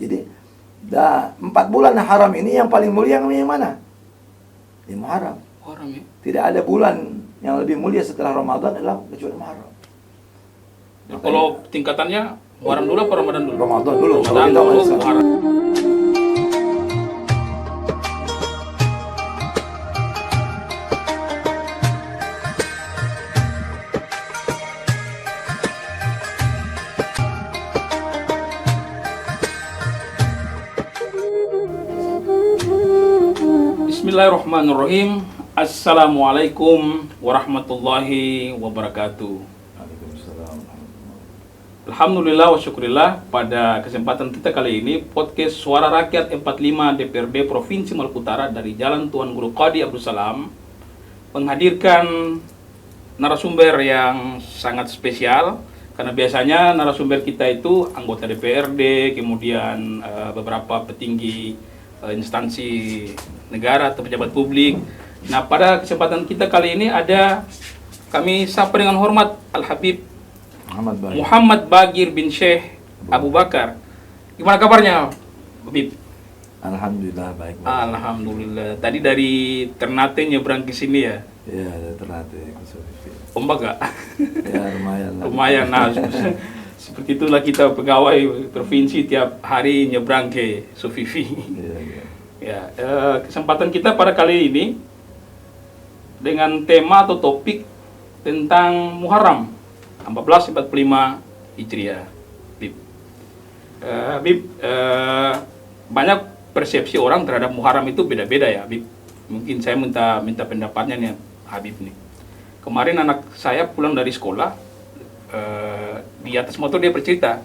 jadi 4 bulan haram ini yang paling mulia yang mana? Di Muharram. Muharram ya. Tidak ada bulan yang lebih mulia setelah Ramadan adalah kecuali Muharram. Nah, kalau tingkatannya Muharram dulu apa Ramadan dulu? Ramadan dulu. Ramadan dulu, Muharram. Bismillahirrahmanirrahim. Assalamualaikum warahmatullahi wabarakatuh. Alhamdulillah wa syukurillah, pada kesempatan kita kali ini podcast Suara Rakyat 45 DPRD Provinsi Maluku Utara dari Jalan Tuan Guru Qadi Abdul Salam menghadirkan narasumber yang sangat spesial, karena biasanya narasumber kita itu anggota DPRD, kemudian beberapa petinggi instansi negara atau pejabat publik. Nah, pada kesempatan kita kali ini kami sapa dengan hormat Al-Habib Muhammad Bagir bin Syekh Abu Bakar. Gimana kabarnya, Habib? Alhamdulillah baik. Alhamdulillah. Tadi dari Ternate nyebrang ke sini ya? Iya, dari Ternate ke Sofifi. Ombak gak? Ya, lumayan lah. Lumayan. Nah, seperti itulah kita pegawai provinsi tiap hari nyebrang ke Sofifi. Iya. Ya, kesempatan kita pada kali ini dengan tema atau topik tentang Muharram 1445 Hijriah. Bib, banyak persepsi orang terhadap Muharram itu beda-beda ya, Bib. Mungkin saya minta pendapatnya nih, Habib nih. Kemarin anak saya pulang dari sekolah, di atas motor dia bercerita,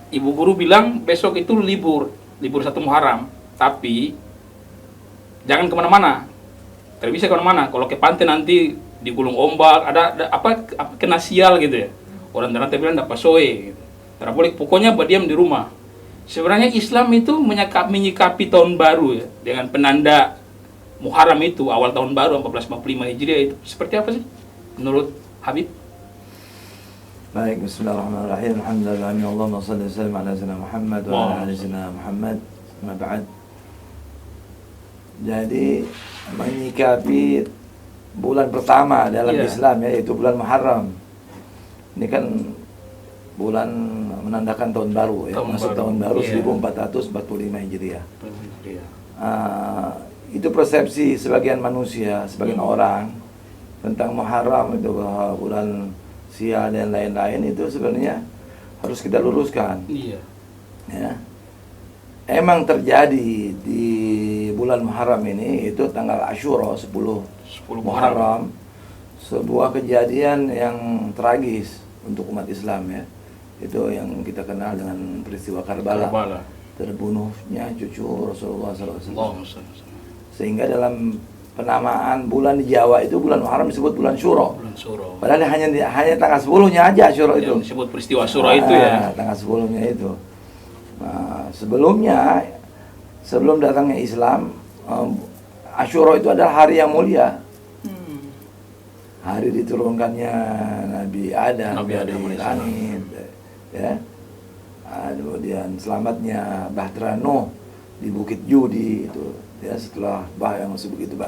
ibu guru bilang besok itu libur 1 Muharram, tapi jangan kemana-mana, tidak bisa kemana-mana. Kalau ke pantai nanti digulung ombak, ada apa kena sial gitu ya. Orang Ternate bilang dapat soe gitu. Tidak boleh, pokoknya berdiam di rumah. Sebenarnya Islam itu menyikapi tahun baru ya, dengan penanda Muharram itu, awal tahun baru 1445 Hijriah itu seperti apa sih menurut Habib? Baik, bismillahirrahmanirrahim. Alhamdulillah, Allahumma shalli wa sallim ala sayyidina Muhammad wa ala ali sayyidina Muhammad. Amma ba'd. Jadi menyikapi bulan pertama dalam Islam ya, yaitu bulan Muharram. Ini kan bulan menandakan tahun baru ya, masuk tahun baru 1445 Hijriah. Itu persepsi sebagian manusia, sebagian orang tentang Muharram itu bahwa bulan sial dan lain-lain itu sebenarnya harus kita luruskan. Iya. Ya. Emang terjadi di bulan Muharram ini, itu tanggal Asyura 10 Muharram, sebuah kejadian yang tragis untuk umat Islam ya. Itu yang kita kenal dengan peristiwa Karbala. Terbunuhnya cucu Rasulullah SAW. Sehingga dalam penamaan bulan di Jawa itu bulan Muharram disebut bulan Syuro. Padahal hanya tanggal 10-nya aja Syuro itu. Yang disebut peristiwa Syuro itu ya. Tanggal 10-nya itu. Nah, sebelum datangnya Islam, Asyura itu adalah hari yang mulia. Hari diturunkannya Nabi Adam dari langit, ya. Kemudian selamatnya Bahtera Nuh di Bukit Judi itu, ya, setelah bah yang begitu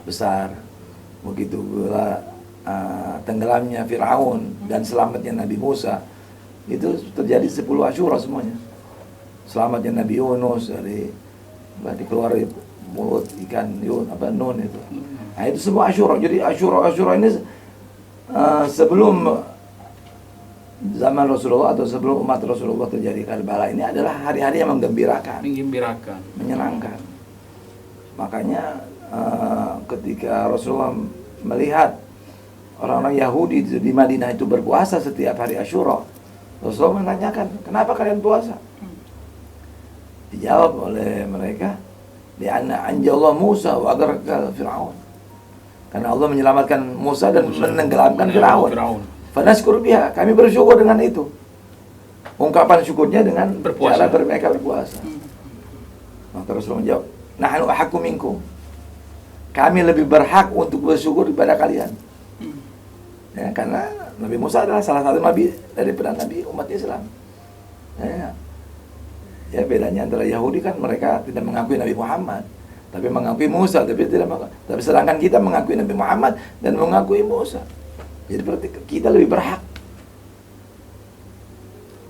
besar. Begitu pula tenggelamnya Firaun dan selamatnya Nabi Musa. Itu terjadi 10 Asyura semuanya. Selamatnya Nabi Yunus dari keluar mulut ikan Nun itu. Nah, itu semua Asyura. Jadi Asyura ini sebelum zaman Rasulullah atau sebelum umat Rasulullah terjadi Karbala, ini adalah hari-hari yang menggembirakan, menyenangkan. Makanya ketika Rasulullah melihat orang-orang Yahudi di Madinah itu berpuasa setiap hari Asyura, Rasulullah menanyakan, kenapa kalian puasa? Dijawab oleh mereka, li'anna anjallahu Musa wa aghraqal Fir'aun. Karena Allah menyelamatkan Musa dan menenggelamkan Fir'aun. Fanashkur biha, kami bersyukur dengan itu. Ungkapan syukurnya dengan cara mereka berpuasa. Maka Rasulullah menjawab, nahnu ahaqqu minkum. Kami lebih berhak untuk bersyukur daripada kalian. Ya, karena Nabi Musa adalah salah satu nabi daripada nabi umat Islam. Ya. Ya, bedanya antara Yahudi kan mereka tidak mengakui Nabi Muhammad, tapi mengakui Musa, tapi tidak mengakui. Tapi sedangkan kita mengakui Nabi Muhammad dan mengakui Musa. Jadi berarti kita lebih berhak.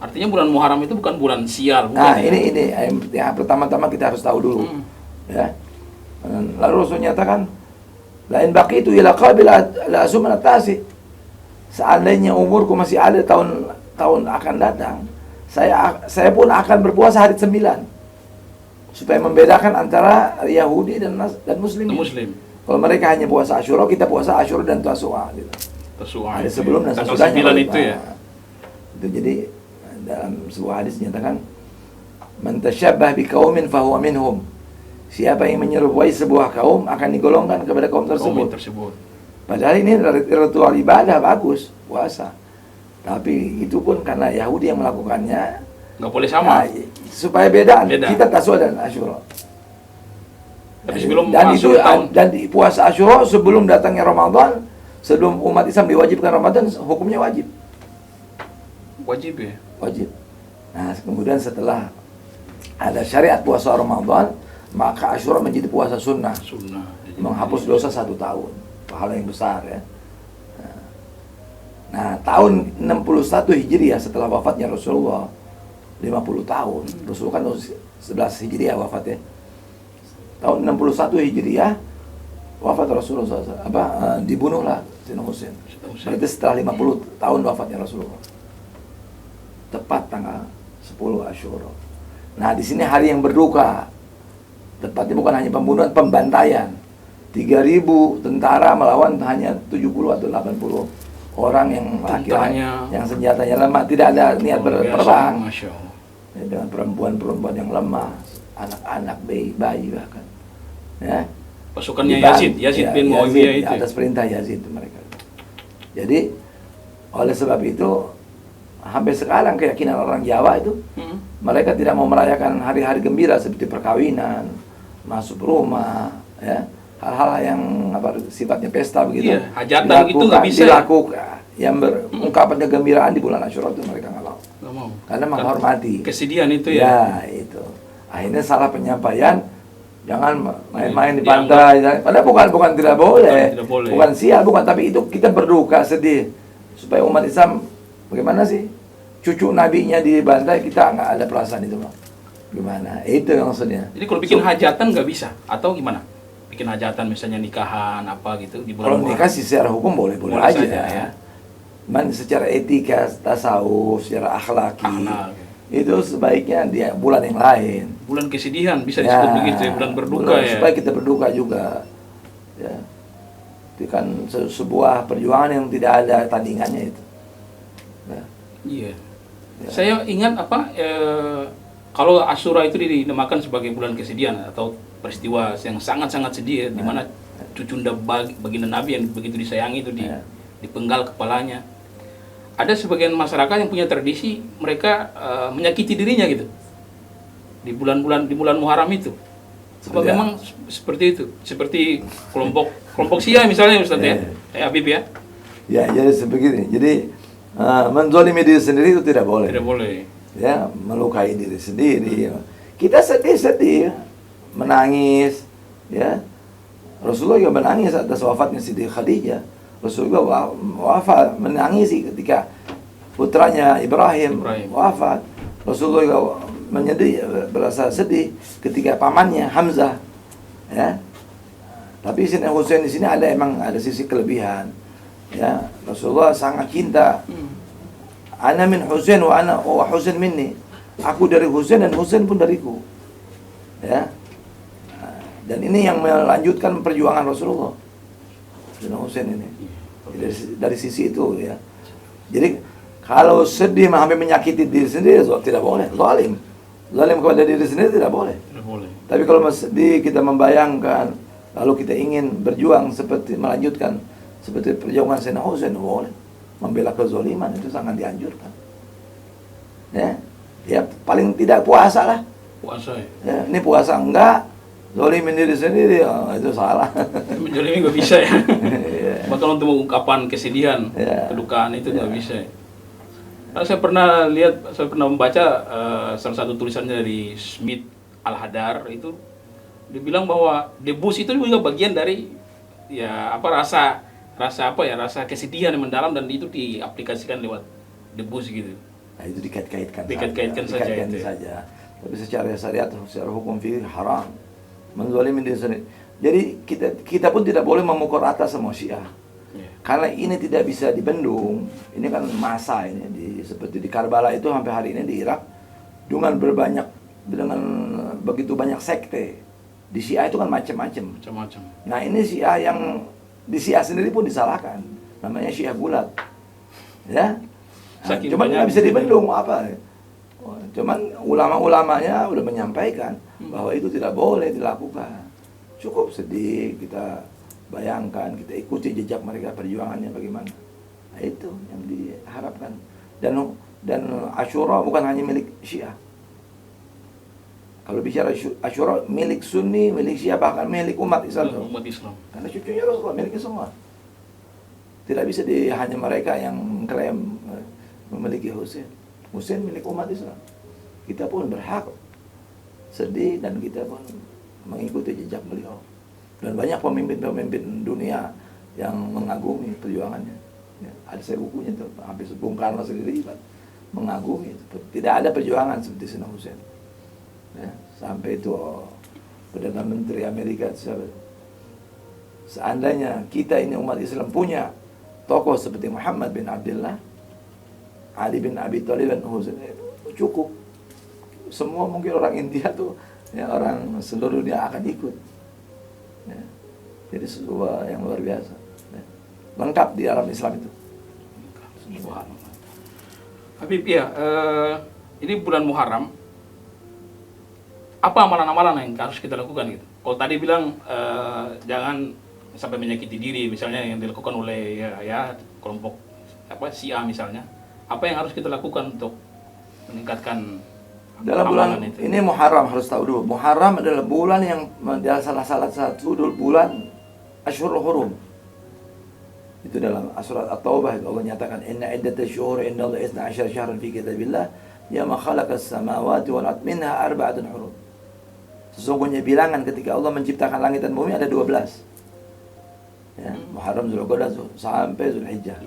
Artinya bulan Muharram itu bukan bulan sial, bukan? Nah, ini yang pertama-tama kita harus tahu dulu. Ya. Lalu Rasul nyatakan, lain baki itu ila qabil la asumana tasi. Seandainya umurku masih ada tahun akan datang, saya pun akan berpuasa hari 9 supaya membedakan antara Yahudi dan Muslim. Kalau mereka hanya puasa Asyura, kita puasa Asyura dan Tasu'a gitu. Tasu'a. Ada sebelum dan tanggal sesudahnya. 9 itu ya. Itu jadi dalam sebuah hadis nyatakan, man tasyabbah biqaumin fahuwa minhum. Siapa yang menyerupai sebuah kaum akan digolongkan kepada kaum tersebut. Padahal ini ritual ibadah bagus, puasa. Tapi itu pun karena Yahudi yang melakukannya, nggak boleh sama. Nah, supaya beda. Kita Tasu'a dan Asyura. Tapi sebelum dan itu dan di puasa Asyura sebelum datangnya Ramadan, sebelum umat Islam diwajibkan Ramadan, hukumnya wajib. Wajib ya? Wajib. Nah, kemudian setelah ada syariat puasa Ramadan, maka Asyura menjadi puasa sunnah. Menghapus dosa 1 tahun. Pahala yang besar ya. Nah, tahun 61 Hijriah setelah wafatnya Rasulullah, 50 tahun. Rasulullah kan 11 Hijriah wafatnya. Tahun 61 Hijriah wafat Rasulullah SAW. Dibunuhlah Sayyidina Husain. Berarti setelah 50 tahun wafatnya Rasulullah. Tepat tanggal 10 Asyura. Nah, di sini hari yang berduka. Tepatnya bukan hanya pembunuhan, pembantaian. 3.000 tentara melawan hanya 70 atau 80 orang yang laki-laki yang senjatanya lemah, tidak ada niat berperang. Ya, dengan perempuan-perempuan yang lemah, anak-anak, bayi bahkan. Ya. Pasukannya Yazid bin Muawiyah itu. Atas perintah Yazid mereka. Jadi oleh sebab itu sampai sekarang keyakinan orang Jawa itu mereka tidak mau merayakan hari-hari gembira seperti perkawinan, masuk rumah, ya. Hal-hal yang sifatnya pesta begitu. Iya, hajatan gitu nggak bisa. Dilakukan. Yang mengungkapkan kegembiraan di bulan Asyura itu mereka nggak mau. Karena menghormati. Kesedihan itu ya. Ya, itu. Akhirnya salah penyampaian, jangan main-main di pantai. Padahal bukan tidak boleh. Bukan sial, bukan. Tapi itu kita berduka, sedih. Supaya umat Islam, bagaimana sih? Cucu nabinya dibantai, kita nggak ada perasaan itu, Bang. Gimana? Itu yang maksudnya. Jadi kalau bikin hajatan nggak bisa? Atau gimana? Bikin hajatan misalnya nikahan apa gitu di bulan. Kalau nikah sih secara hukum boleh aja ya. Man secara etika, tasawuf, secara akhlaki, itu sebaiknya dia bulan yang lain. Bulan kesedihan bisa disebut begitu ya, bulan berduka ya. Supaya kita berduka juga. Ya. Itu kan sebuah perjuangan yang tidak ada tandingannya itu. Nah. Iya. Ya. Saya ingat kalau Asyura itu dinamakan sebagai bulan kesedihan atau peristiwa yang sangat-sangat sedih ya, di mana cucunda baginda Nabi yang begitu disayangi itu dipenggal kepalanya. Ada sebagian masyarakat yang punya tradisi mereka menyakiti dirinya gitu di bulan Muharram itu. Apa memang seperti itu? Seperti kelompok Syiah misalnya Ustaz ya? Habib ya? Ya, jadi sebegini. Jadi menzalimi diri sendiri itu tidak boleh. Tidak boleh. Ya, melukai diri sendiri. Kita sedih, menangis, ya. Rasulullah juga menangis atas wafatnya Siti Khadijah. Rasulullah wafat, menangisi ketika putranya Ibrahim wafat. Rasulullah juga berasa sedih ketika pamannya Hamzah, ya. Tapi Sayyidina Husain di sini ada sisi kelebihan, ya. Rasulullah sangat cinta. Ana min Husain wa Husain minni. Aku dari Husain dan Husain pun dariku. Ya. Dan ini yang melanjutkan perjuangan Rasulullah. Sayyidina Husain ini. Dari sisi itu ya. Jadi kalau sedih sampai menyakiti diri sendiri tidak boleh. Zalim kepada diri sendiri tidak boleh. Tidak boleh. Tapi kalau sedih kita membayangkan lalu kita ingin berjuang melanjutkan seperti perjuangan Sayyidina Husain, boleh. Membela kezaliman itu sangat dianjurkan. Ya paling tidak puasa lah. Puasa ya. Ini puasa enggak, zalimin diri sendiri, itu salah. Menzalimi nggak bisa ya. Bahkan untuk mengungkapkan kesedihan, kedukaan itu nggak bisa. Saya pernah lihat, saya pernah membaca salah satu tulisannya dari Smith Al-Hadar itu dibilang bahwa debus itu juga bagian dari ya apa rasa kesedihan yang mendalam dan itu diaplikasikan lewat debus gitu. Nah, itu dikait-kaitkan Saja itu. saja. Tapi secara syariat, secara hukum fikih haram menzalimi diri sendiri. Jadi kita pun tidak boleh memukul rata semua Syiah. Karena ini tidak bisa dibendung. Ini kan masa ini seperti di Karbala itu sampai hari ini di Irak dengan begitu banyak sekte. Di Syiah itu kan macam-macam. Nah, ini Syiah yang di Syiah sendiri pun disalahkan. Namanya Syiah bulat. Ya. Nah, cuman nggak bisa dibendung apa. Cuman ulama-ulamanya udah menyampaikan bahwa itu tidak boleh dilakukan. Cukup sedih kita bayangkan, kita ikuti jejak mereka, perjuangannya bagaimana. Nah, itu yang diharapkan. Dan Asyura bukan hanya milik Syiah. Kalau bicara Asyura milik Sunni, milik Syiah, bahkan milik umat Islam. Karena cucunya Rasulullah miliknya semua. Tidak bisa hanya mereka yang mengklaim memiliki Husain. Husain milik umat Islam. Kita pun berhak sedih dan kita pun mengikuti jejak beliau. Dan banyak pemimpin-pemimpin dunia yang mengagumi perjuangannya. Ya, ada saya bukunya tuh, habis Bung Karno sendiri mengagumi. Tidak ada perjuangan seperti Sayyidina Husain. Ya, sampai itu Perdana Menteri Amerika seandainya kita ini umat Islam punya tokoh seperti Muhammad bin Abdullah, Ali bin Abi Thalib dan Husain, cukup. Semua mungkin orang India tuh, ya, orang seluruh dunia akan ikut. Ya. Jadi sebuah yang luar biasa. Ya. Lengkap di dalam Islam itu. Habib, ya, ini bulan Muharram. Apa amalan-amalan yang harus kita lakukan gitu? Kalau tadi bilang jangan sampai menyakiti diri, misalnya yang dilakukan oleh ya kelompok Syiah misalnya. Apa yang harus kita lakukan untuk meningkatkan dalam bulan itu? Ini Muharram, harus tahu dulu. Muharram adalah bulan yang salah satu bulan Asyhurul Hurum. Itu dalam surat At-Taubah Allah nyatakan inna iddatash syuhur indallahi 12 syahran fi kitabillah yawma khalaqas samawati wal ardh minha arba'atun hurum. Sesungguhnya bilangan ketika Allah menciptakan langit dan bumi ada 12. Ya, Muharram, Zulqa'dah sampai Zulhijjah.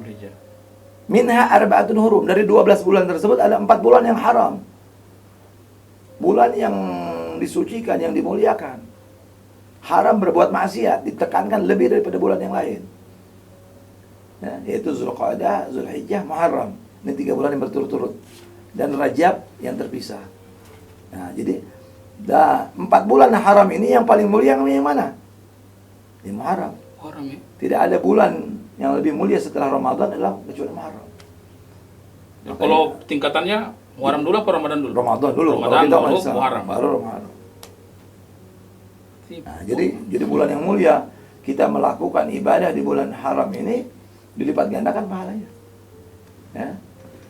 Minha arba'atun hurum. Dari 12 bulan tersebut ada 4 bulan yang haram. Bulan yang disucikan, yang dimuliakan. Haram berbuat maksiat, ditekankan lebih daripada bulan yang lain. Ya, yaitu Zulqa'dah, Zulhijjah, Muharram. Ini 3 bulan yang berturut-turut. Dan Rajab yang terpisah. Nah, jadi 4 bulan haram ini yang paling mulia yang mana? Di Muharram. Ya? Tidak ada bulan yang lebih mulia setelah Ramadan adalah kecuali Muharram. Ya, kalau tingkatannya Muharram dulu apa Ramadan dulu? Ramadan dulu. Ramadan kita dulu, Muharram. Baru Muharram. Nah, jadi bulan yang mulia, kita melakukan ibadah di bulan haram ini dilipat gandakan pahalanya. Ya.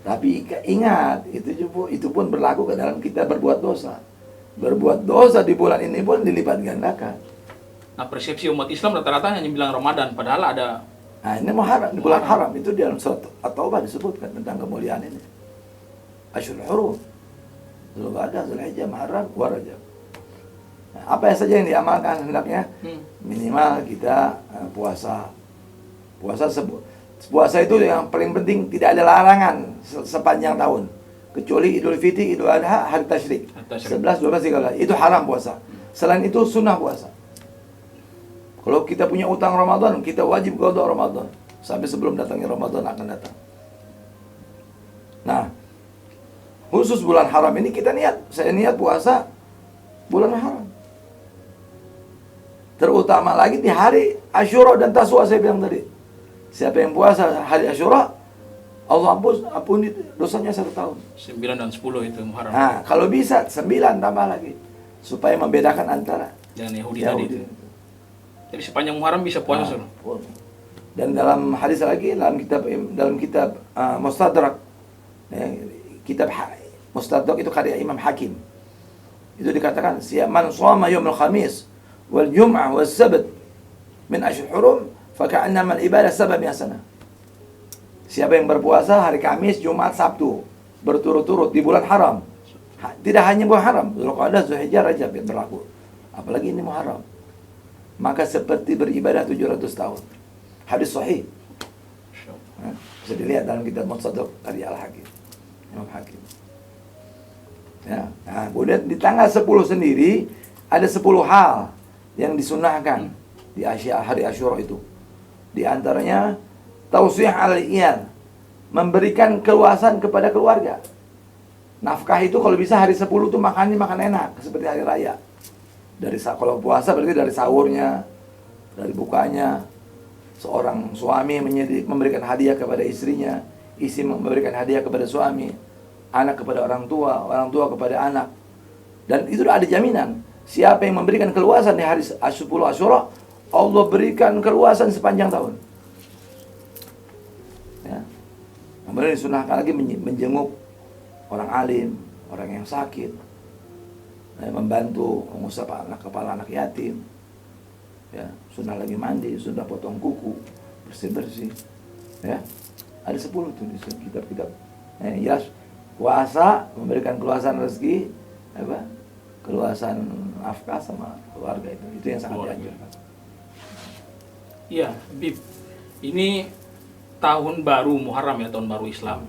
Tapi ingat, itu pun berlaku ke dalam kita berbuat dosa. Berbuat dosa di bulan ini pun dilipat gandakan. Nah, persepsi umat Islam rata-rata hanya bilang Ramadan, padahal ada. Nah, ini Muharram, di bulan haram itu di dalam surat At-Taubah disebutkan tentang kemuliaan ini. Asyhurul Hurum, Zulqa'dah, Zulhijjah, Muharram, wa Rajab. Nah, apa yang saja yang diamalkan hendaknya minimal kita puasa. Puasa itu yang paling penting, tidak ada larangan sepanjang tahun kecuali Idul Fitri, Idul Adha, Hari Tasyrik. 11, 12, 13 itu haram puasa. Selain itu sunnah puasa. Kalau kita punya utang Ramadan, kita wajib qada Ramadan sampai sebelum datangnya Ramadan akan datang. Nah, khusus bulan haram ini saya niat puasa bulan haram. Terutama lagi di hari Asyura dan Taswa saya bilang tadi. Siapa yang puasa hari Asyura, Allah ampuni dosanya 1 tahun. 9 dan 10 itu Muharram. Nah, kalau bisa 9 tambah lagi supaya membedakan antara dan Yahudi tadi itu. Jadi sepanjang Muharram bisa puasa. Dan dalam hadis lagi dalam kitab Mustadrak, ya, kitab Mustadrak itu karya Imam Hakim. Itu dikatakan man shoma yaumul khamis wal jum'ah was sabt min ashhur hurum fa ka'annama al ibadah sabab hasanah. Siapa yang berpuasa hari Kamis, Jumat, Sabtu berturut-turut di bulan haram. Tidak hanya bulan haram, Dzulqa'dah, Dzulhijjah, Rajab yang berlaku. Apalagi ini Muharram. Maka seperti beribadah 700 tahun. Hadis sahih. Bisa dilihat dalam kitab Mustadrak dari Al-Hakim. Imam Hakim. Ya. Nah, kemudian di tanggal 10 sendiri ada 10 hal yang disunahkan di hari Asyura itu. Di antaranya tausih al-iyal, memberikan keluasan kepada keluarga. Nafkah itu kalau bisa hari 10 tuh makan enak seperti hari raya. Kalau puasa berarti dari sahurnya, dari bukanya. Seorang suami memberikan hadiah kepada istrinya, istri memberikan hadiah kepada suami, anak kepada orang tua kepada anak. Dan itu ada jaminan. Siapa yang memberikan keluasan di hari 10 Asyura, Allah berikan keluasan sepanjang tahun. Ya. Kemudian disunahkan lagi menjenguk orang alim, orang yang sakit, membantu mengusap kepala anak yatim. Ya, sudah lagi mandi, sudah potong kuku, bersih-bersih. Ya. Ada 10 tuh di kitab-kitab. Ya, puasa memberikan keluasan rezeki, keluasan nafkah sama keluarga itu yang sangat dianjurkan. Iya, Bib. Ini tahun baru Muharram ya, tahun baru Islam.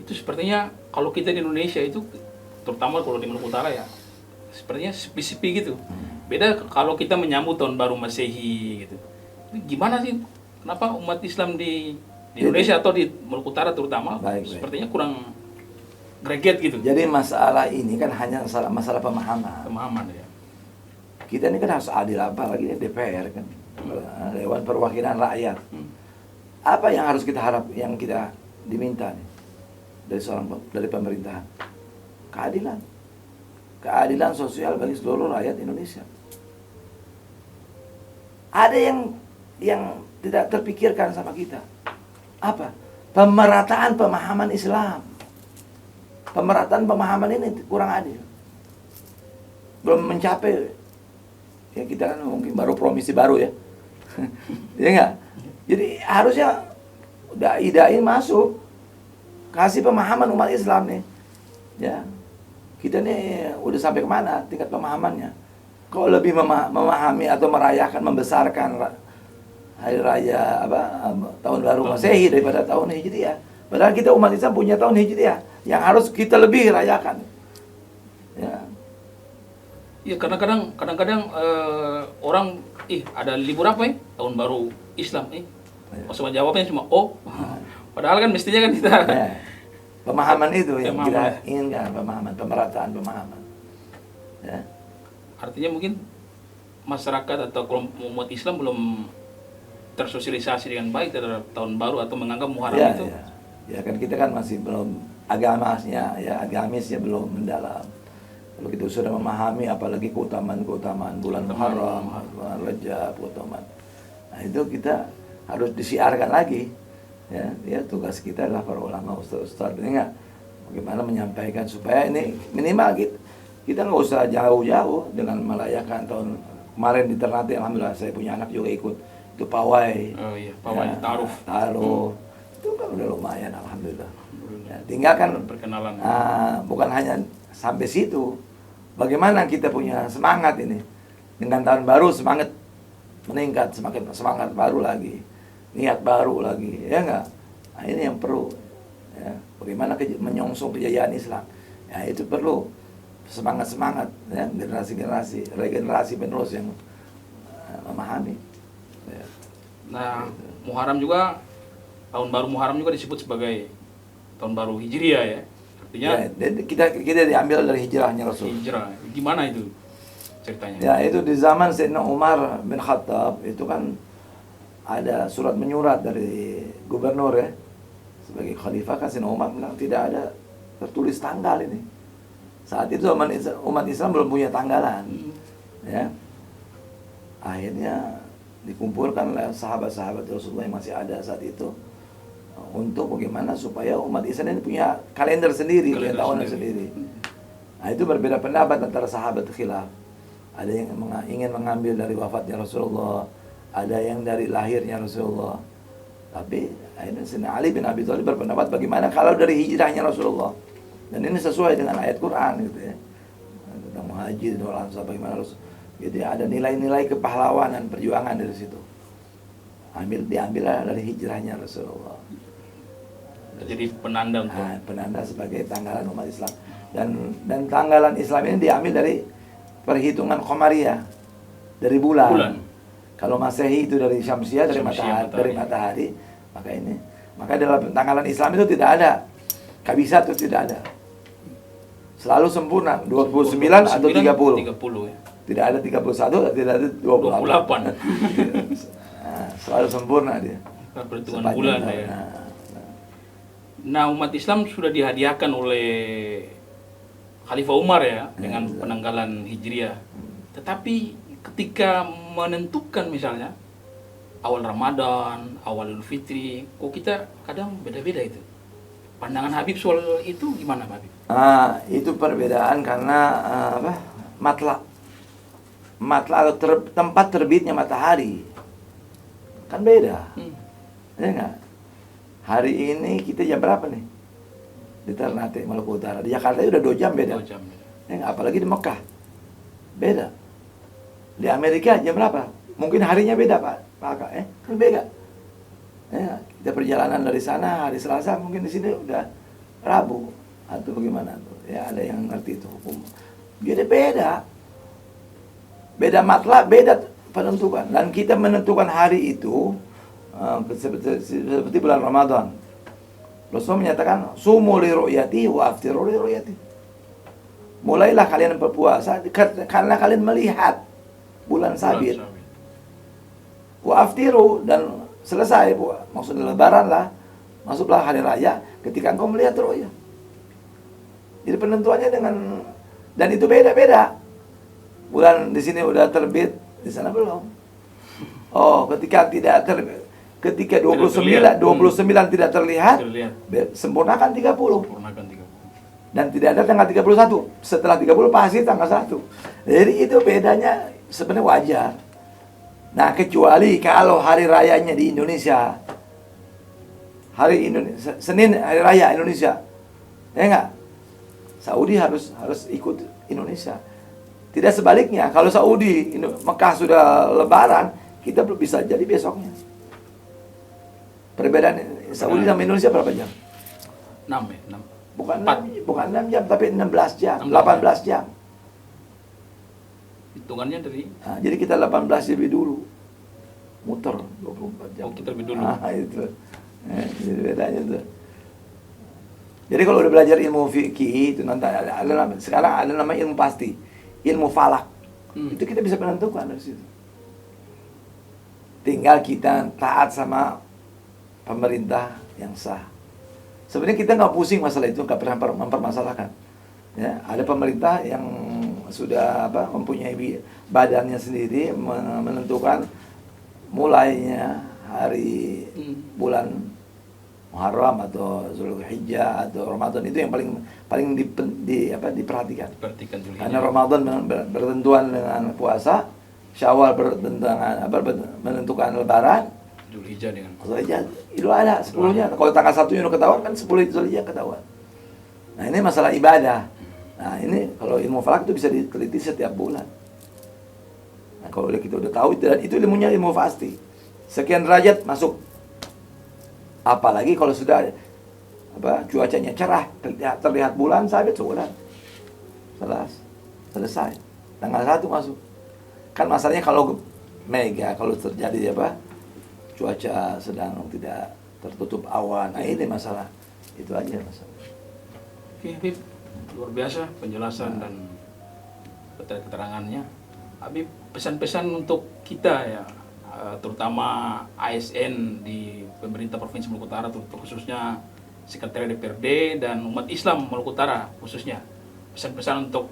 Itu sepertinya kalau kita di Indonesia itu, terutama kalau di Maluku Utara ya, sepertinya sepi-sepi gitu. Beda kalau kita menyambut tahun baru Masehi gitu. Gimana sih? Kenapa umat Islam di Indonesia atau di Maluku Utara terutama sepertinya kurang greget gitu? Jadi masalah ini kan hanya masalah pemahaman. Pemahaman ya. Kita ini kan harus adil, apalagi ini DPR kan, Dewan Perwakilan Rakyat. Apa yang harus kita harap, yang kita diminta nih dari pemerintahan? Keadilan sosial bagi seluruh rakyat Indonesia. Ada yang tidak terpikirkan sama kita. Apa? Pemerataan pemahaman Islam. Pemerataan pemahaman ini kurang adil. Belum mencapai. Ya kita kan mungkin baru promisi baru ya. Ya enggak? Jadi harusnya dai masuk, kasih pemahaman umat Islam nih. Ya. Kita nih udah sampai kemana tingkat pemahamannya? Kau lebih memahami atau merayakan, membesarkan hari raya tahun baru Masehi daripada tahun Hijriah. Padahal kita umat Islam punya tahun Hijriah yang harus kita lebih rayakan. Ya. Ya kadang-kadang orang ada libur apa ya? Tahun baru Islam Maksudnya jawabnya cuma padahal kan mestinya kan kita pemahaman itu yang kita inginkan, pemerataan pemahaman. Ya. Artinya mungkin masyarakat atau kelompok umat Islam belum tersosialisasi dengan baik terhadap tahun baru atau menganggap Muharram itu. Ya kan kita kan masih belum agamisnya belum mendalam. Kalau kita sudah memahami apalagi keutamaan bulan Muharram, bulan Rajab, keutamaan. Nah, itu kita harus disiarkan lagi. Ya tugas kita adalah para ulama ustaz enggak bagaimana menyampaikan supaya ini minimal kita nggak usah jauh-jauh dengan merayakan tahun kemarin di Ternate. Alhamdulillah saya punya anak juga ikut itu pawai. Oh iya, pawai taruh. Itu kan udah lumayan alhamdulillah. Ya, tinggal kan perkenalan. Bukan hanya sampai situ. Bagaimana kita punya semangat ini dengan tahun baru, semangat meningkat, semakin semangat baru lagi, niat baru lagi, ya enggak? Nah, ini yang perlu. Ya, bagaimana menyongsong kejayaan Islam? Ya itu perlu semangat ya, generasi regenerasi penerus yang memahami. Ya. Nah, Muharram juga tahun baru Muharram juga disebut sebagai tahun baru Hijriah ya. Artinya kita diambil dari hijrahnya Rasul. Hijrah. Gimana itu ceritanya? Ya, itu di zaman Sayyidina Umar bin Khattab itu kan ada surat menyurat dari gubernur ya. Sebagai khalifah kan Sayyidina Umar bilang tidak ada tertulis tanggal ini. Saat itu umat Islam belum punya tanggalan. Ya. Akhirnya dikumpulkan oleh sahabat-sahabat Rasulullah yang masih ada saat itu untuk bagaimana supaya umat Islam ini punya kalender sendiri, punya tahunan sendiri. Nah, itu berbeda pendapat antara sahabat khilaf. Ada yang ingin mengambil dari wafatnya Rasulullah, ada yang dari lahirnya Rasulullah. Tapi Akhirnya Sayyidina Ali bin Abi Thalib berpendapat bagaimana kalau dari hijrahnya Rasulullah, dan ini sesuai dengan ayat Quran gitu ya, tentang muhajir dan ansar bagaimana Rasul. Jadi ada nilai-nilai kepahlawanan perjuangan dari situ. Diambil dari hijrahnya Rasulullah. Jadi penanda untuk Penanda sebagai tanggalan umat Islam. Dan tanggalan Islam ini diambil dari perhitungan Qamariyah, dari bulan. Kalau Masehi itu dari Syamsiah, dari matahari. Maka dalam tanggalan Islam itu tidak ada kabisat, itu tidak ada. Selalu sempurna 29 atau 30. 30 ya. Tidak ada 31, tidak ada 28. Selalu sempurna dia. Perhitungan bulan ya. Nah, umat Islam sudah dihadiahkan oleh Khalifah Umar ya dengan penanggalan Hijriah. Tetapi ketika menentukan misalnya awal Ramadan, awal Idul Fitri, kok kita kadang beda-beda itu. Pandangan Habib soal itu gimana, Habib? Itu perbedaan karena matla atau tempat terbitnya matahari kan beda. Ya enggak? Hari ini kita jam berapa nih? Di Ternate, Maluku Utara. Di Jakarta udah 2 jam beda. 2 jam. Ya enggak? Apalagi di Mekah. Beda. Di Amerika jam berapa? Mungkin harinya beda, Pak. Kan beda. Ya, kita perjalanan dari sana hari Selasa, mungkin di sini udah Rabu atau bagaimana tuh. Ya ada yang ngerti itu hukum. Jadi beda. Beda matla, beda penentukan. Dan kita menentukan hari itu seperti bulan Ramadan. Rasul menyatakan sumu li ru'yati wa aftiru li ru'yati. Mulailah kalian berpuasa karena kalian melihat bulan sabit. Wa aftiru, dan selesai maksudnya lebaran lah. Masuklah hari raya ketika engkau melihat ru'yah. Jadi penentuannya dan itu beda-beda. Bulan di sini udah terbit, di sana belum. Oh, ketika 29 tidak terlihat, sempurnakan 30. Dan tidak ada tanggal 31. Setelah 30 pasti tanggal 1. Jadi itu bedanya sebenarnya wajar. Nah, kecuali kalau hari rayanya di Indonesia. Senin hari raya Indonesia. Ya enggak? Saudi harus ikut Indonesia. Tidak sebaliknya, kalau Saudi, Mekah sudah lebaran, kita belum bisa jadi besoknya. Perbedaan Saudi sama Indonesia berapa jam? 6 ya? 6. Bukan 6 jam, tapi 16 jam, 18 jam. Hitungannya dari? Jadi kita 18 lebih dulu. Muter 24 jam. Oh, kita lebih dulu. Itu. Jadi bedanya tuh. Jadi kalau udah belajar ilmu fikih, itu nanti sekarang ada nama ilmu pasti. Ilmu falak. Itu kita bisa menentukan dari situ. Tinggal kita taat sama pemerintah yang sah. Sebenarnya kita nggak pusing masalah itu, nggak pernah mempermasalahkan. Ya, ada pemerintah yang sudah mempunyai badannya sendiri menentukan mulainya hari bulan Muharram atau Zulhijjah atau Ramadan, itu yang paling diperhatikan. Karena Ramadan bertentuan dengan puasa, Syawal menentukan Lebaran, Zulhijjah dengan Zulhijjah Idul Adha 10-nya. Kalau tanggal 1-nya udah ketahuan kan 10 Zulhijjah ketahuan. Nah, ini masalah ibadah. Nah, ini kalau ilmu falak itu bisa diteliti setiap bulan. Nah, kalau kita udah tahu itu ilmunya ilmu pasti. Sekian derajat masuk. Apalagi kalau sudah cuacanya cerah, terlihat bulan sabit, sudah selesai. Tanggal 1 masuk. Kan masalahnya kalau terjadi cuaca sedang tidak tertutup awan. Nah, ini masalah. Itu aja masalah. Oke, Habib, luar biasa penjelasan dan keterangannya. Habib, pesan-pesan untuk kita ya, terutama ASN di pemerintah Provinsi Maluku Utara, khususnya Sekretariat DPRD dan umat Islam Maluku Utara khususnya. Pesan-pesan untuk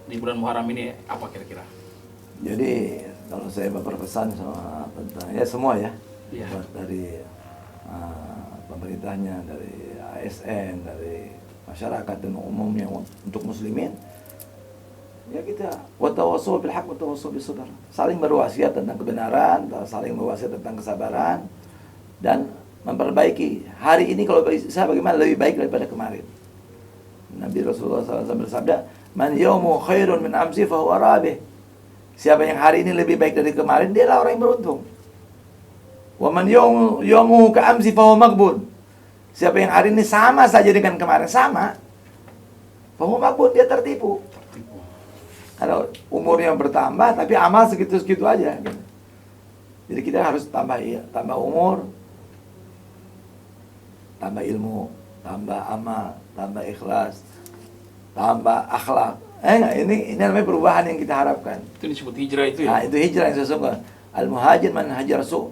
di bulan Muharram ini apa kira-kira? Jadi kalau saya berpesan sama semua ya, dari pemerintahnya, dari ASN, dari masyarakat dan umumnya untuk muslimin, ya kita watawassaw bil haq watawassaw bis sabr. Saling berwasiat tentang kebenaran, saling berwasiat tentang kesabaran, dan memperbaiki. Hari ini kalau bagi saya bagaimana lebih baik daripada kemarin. Nabi Rasulullah SAW bersabda, "Man yawmu khairun min amsi fahuwa rabih." Siapa yang hari ini lebih baik dari kemarin, dialah orang yang beruntung. Wa man yawmu ka amsi fahuwa maghbun. Siapa yang hari ini sama saja dengan kemarin, sama, fahuwa maghbun, dia tertipu. Kalau umurnya bertambah tapi amal segitu-segitu aja gitu. Jadi kita harus tambah umur, tambah ilmu, tambah amal, tambah ikhlas, tambah akhlak. Ini namanya perubahan yang kita harapkan. Itu disebut hijrah itu ya. Nah, itu hijrah yang sesungguhnya. Al-muhajir man hajar su.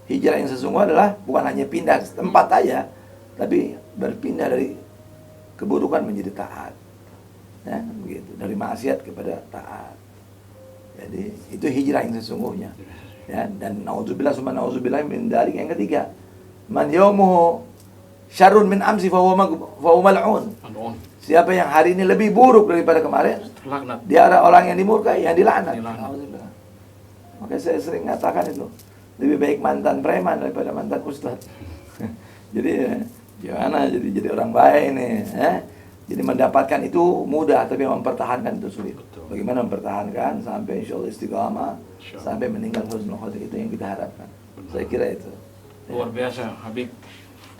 Hijrah yang sesungguhnya adalah bukan hanya pindah tempat aja, tapi berpindah dari keburukan menjadi taat. Ya, begitu. Dari maksiat kepada taat. Jadi itu hijrah yang sesungguhnya. Ya, dan nauzubillah summa nauzubillah min dzalik yang ketiga. Man yawmuhu syarrun min amsi fa huwa mal'un. Siapa yang hari ini lebih buruk daripada kemarin, terlaknat. Dia ada orang yang dimurkai, yang dilaknat. Maka saya sering mengatakan itu, lebih baik mantan preman daripada mantan ustaz. Jadi gimana jadi orang baik nih, Jadi mendapatkan itu mudah, tapi mempertahankan itu sulit. Betul. Bagaimana mempertahankan sampai insyaallah istiqamah, sampai meninggal husnul khotimah, itu yang kita harapkan. Benar. Saya kira itu. Luar biasa, Habib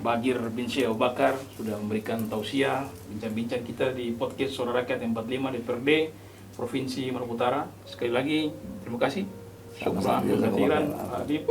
Bagir bin Syekh Abu Bakar sudah memberikan tausiah, bincang-bincang kita di podcast Suara Rakyat 45 DPRD Provinsi Maluku Utara. Sekali lagi, terima kasih. Syukran, Habib.